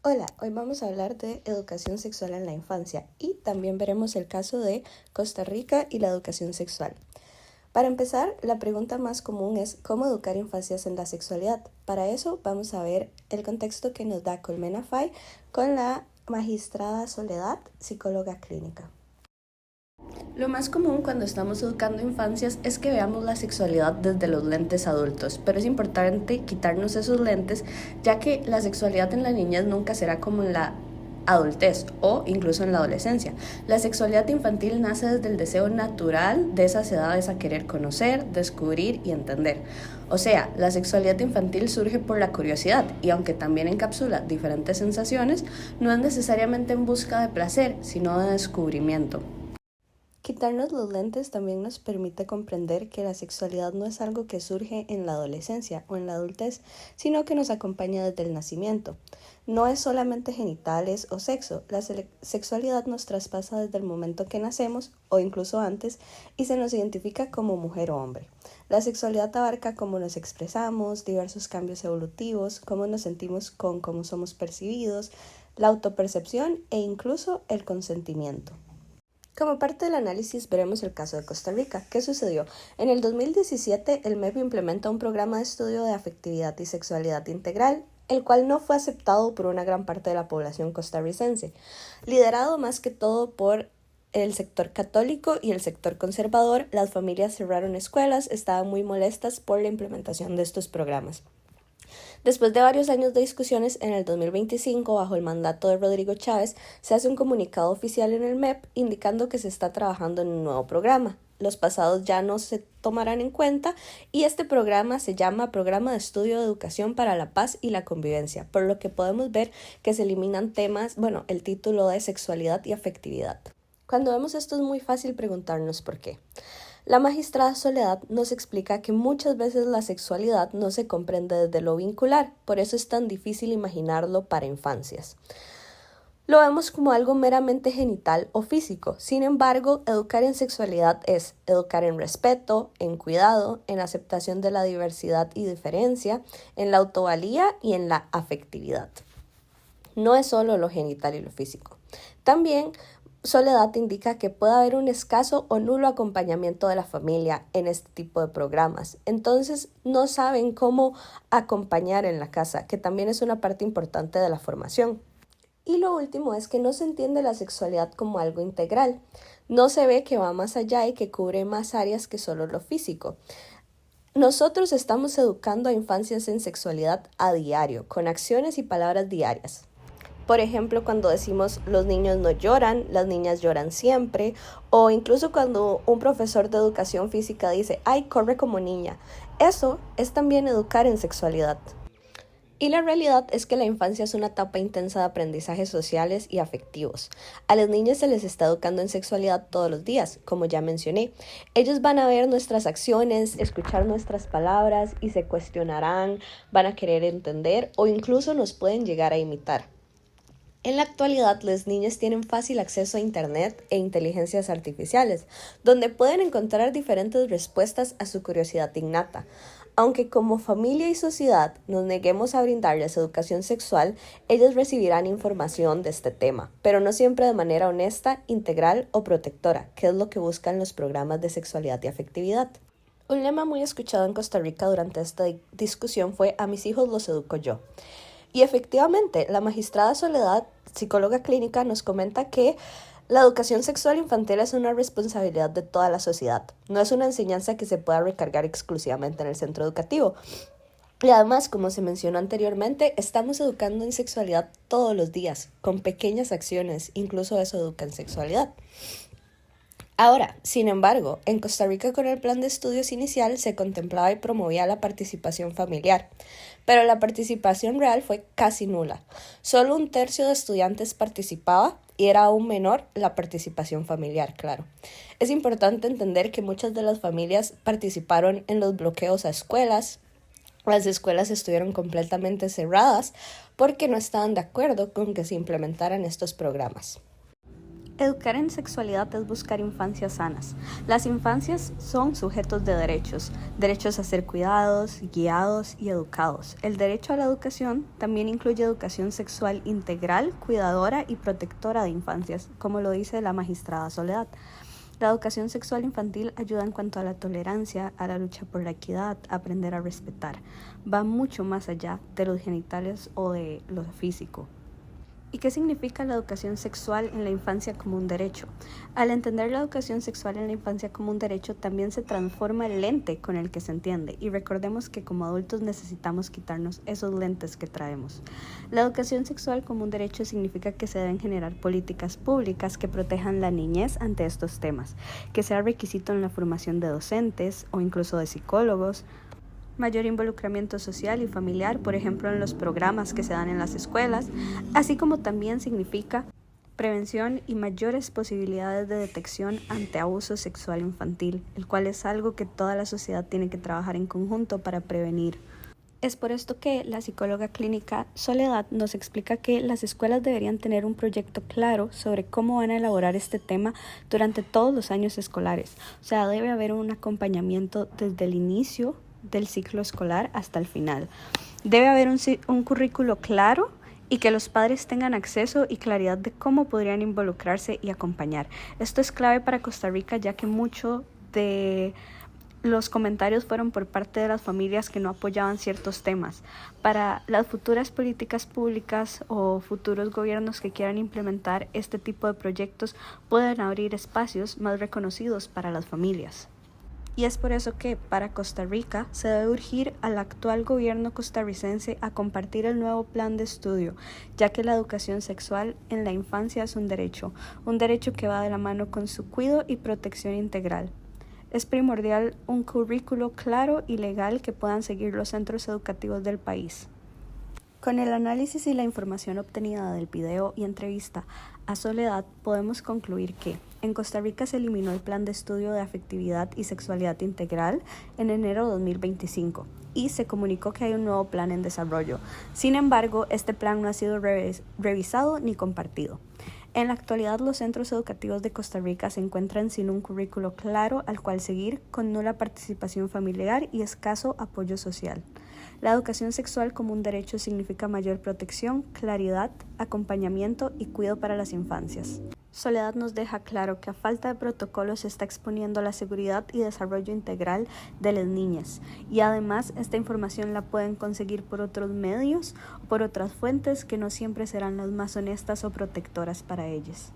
Hola, hoy vamos a hablar de educación sexual en la infancia y también veremos el caso de Costa Rica y la educación sexual. Para empezar, la pregunta más común es ¿cómo educar infancias en la sexualidad? Para eso vamos a ver el contexto que nos da Colmena Fay con la magistrada Soledad, psicóloga clínica. Lo más común cuando estamos educando infancias es que veamos la sexualidad desde los lentes adultos, pero es importante quitarnos esos lentes ya que la sexualidad en la niñez nunca será como en la adultez o incluso en la adolescencia. La sexualidad infantil nace desde el deseo natural de esas edades a querer conocer, descubrir y entender. O sea, la sexualidad infantil surge por la curiosidad y aunque también encapsula diferentes sensaciones, no es necesariamente en busca de placer, sino de descubrimiento. Quitarnos los lentes también nos permite comprender que la sexualidad no es algo que surge en la adolescencia o en la adultez, sino que nos acompaña desde el nacimiento. No es solamente genitales o sexo, la sexualidad nos traspasa desde el momento que nacemos o incluso antes y se nos identifica como mujer o hombre. La sexualidad abarca cómo nos expresamos, diversos cambios evolutivos, cómo nos sentimos con cómo somos percibidos, la autopercepción e incluso el consentimiento. Como parte del análisis veremos el caso de Costa Rica. ¿Qué sucedió? En el 2017 el MEP implementa un programa de estudio de afectividad y sexualidad integral, el cual no fue aceptado por una gran parte de la población costarricense, liderado más que todo por el sector católico y el sector conservador. Las familias cerraron escuelas, estaban muy molestas por la implementación de estos programas. Después de varios años de discusiones, en el 2025, bajo el mandato de Rodrigo Chávez, se hace un comunicado oficial en el MEP indicando que se está trabajando en un nuevo programa. Los pasados ya no se tomarán en cuenta y este programa se llama Programa de Estudio de Educación para la Paz y la Convivencia, por lo que podemos ver que se eliminan temas, el título de sexualidad y afectividad. Cuando vemos esto es muy fácil preguntarnos por qué. La magistrada Soledad nos explica que muchas veces la sexualidad no se comprende desde lo vincular, por eso es tan difícil imaginarlo para infancias. Lo vemos como algo meramente genital o físico. Sin embargo, educar en sexualidad es educar en respeto, en cuidado, en aceptación de la diversidad y diferencia, en la autovalía y en la afectividad. No es solo lo genital y lo físico. También Soledad indica que puede haber un escaso o nulo acompañamiento de la familia en este tipo de programas. Entonces no saben cómo acompañar en la casa, que también es una parte importante de la formación. Y lo último es que no se entiende la sexualidad como algo integral. No se ve que va más allá y que cubre más áreas que solo lo físico. Nosotros estamos educando a infancias en sexualidad a diario, con acciones y palabras diarias. Por ejemplo, cuando decimos los niños no lloran, las niñas lloran siempre, o incluso cuando un profesor de educación física dice, ay, corre como niña. Eso es también educar en sexualidad. Y la realidad es que la infancia es una etapa intensa de aprendizajes sociales y afectivos. A los niños se les está educando en sexualidad todos los días, como ya mencioné. Ellos van a ver nuestras acciones, escuchar nuestras palabras y se cuestionarán, van a querer entender o incluso nos pueden llegar a imitar. En la actualidad, los niños tienen fácil acceso a Internet e inteligencias artificiales, donde pueden encontrar diferentes respuestas a su curiosidad innata. Aunque como familia y sociedad nos neguemos a brindarles educación sexual, ellos recibirán información de este tema, pero no siempre de manera honesta, integral o protectora, que es lo que buscan los programas de sexualidad y afectividad. Un lema muy escuchado en Costa Rica durante esta discusión fue "a mis hijos los educo yo". Y efectivamente, la magistrada Soledad, psicóloga clínica, nos comenta que la educación sexual infantil es una responsabilidad de toda la sociedad. No es una enseñanza que se pueda recargar exclusivamente en el centro educativo. Y además, como se mencionó anteriormente, estamos educando en sexualidad todos los días, con pequeñas acciones, incluso eso educa en sexualidad. Ahora, sin embargo, en Costa Rica con el plan de estudios inicial se contemplaba y promovía la participación familiar, pero la participación real fue casi nula. Solo 1/3 de estudiantes participaba y era aún menor la participación familiar, claro. Es importante entender que muchas de las familias participaron en los bloqueos a escuelas. Las escuelas estuvieron completamente cerradas porque no estaban de acuerdo con que se implementaran estos programas. Educar en sexualidad es buscar infancias sanas. Las infancias son sujetos de derechos, derechos a ser cuidados, guiados y educados. El derecho a la educación también incluye educación sexual integral, cuidadora y protectora de infancias, como lo dice la magistrada Soledad. La educación sexual infantil ayuda en cuanto a la tolerancia, a la lucha por la equidad, a aprender a respetar. Va mucho más allá de los genitales o de lo físico. ¿Y qué significa la educación sexual en la infancia como un derecho? Al entender la educación sexual en la infancia como un derecho, también se transforma el lente con el que se entiende. Y recordemos que como adultos necesitamos quitarnos esos lentes que traemos. La educación sexual como un derecho significa que se deben generar políticas públicas que protejan la niñez ante estos temas, que sea requisito en la formación de docentes o incluso de psicólogos, mayor involucramiento social y familiar, por ejemplo en los programas que se dan en las escuelas, así como también significa prevención y mayores posibilidades de detección ante abuso sexual infantil, el cual es algo que toda la sociedad tiene que trabajar en conjunto para prevenir. Es por esto que la psicóloga clínica Soledad nos explica que las escuelas deberían tener un proyecto claro sobre cómo van a elaborar este tema durante todos los años escolares. O sea, debe haber un acompañamiento desde el inicio del ciclo escolar hasta el final. Debe haber un currículo claro y que los padres tengan acceso y claridad de cómo podrían involucrarse y acompañar. Esto es clave para Costa Rica, ya que mucho de los comentarios fueron por parte de las familias que no apoyaban ciertos temas. Para las futuras políticas públicas o futuros gobiernos que quieran implementar este tipo de proyectos, pueden abrir espacios más reconocidos para las familias. Y es por eso que para Costa Rica se debe urgir al actual gobierno costarricense a compartir el nuevo plan de estudio, ya que la educación sexual en la infancia es un derecho que va de la mano con su cuidado y protección integral. Es primordial un currículo claro y legal que puedan seguir los centros educativos del país. Con el análisis y la información obtenida del video y entrevista a Soledad, podemos concluir que en Costa Rica se eliminó el Plan de Estudio de Afectividad y Sexualidad Integral en enero de 2025 y se comunicó que hay un nuevo plan en desarrollo. Sin embargo, este plan no ha sido revisado ni compartido. En la actualidad, los centros educativos de Costa Rica se encuentran sin un currículo claro al cual seguir, con nula participación familiar y escaso apoyo social. La educación sexual como un derecho significa mayor protección, claridad, acompañamiento y cuidado para las infancias. Soledad nos deja claro que a falta de protocolos se está exponiendo la seguridad y desarrollo integral de las niñas, y además esta información la pueden conseguir por otros medios o por otras fuentes que no siempre serán las más honestas o protectoras para ellas.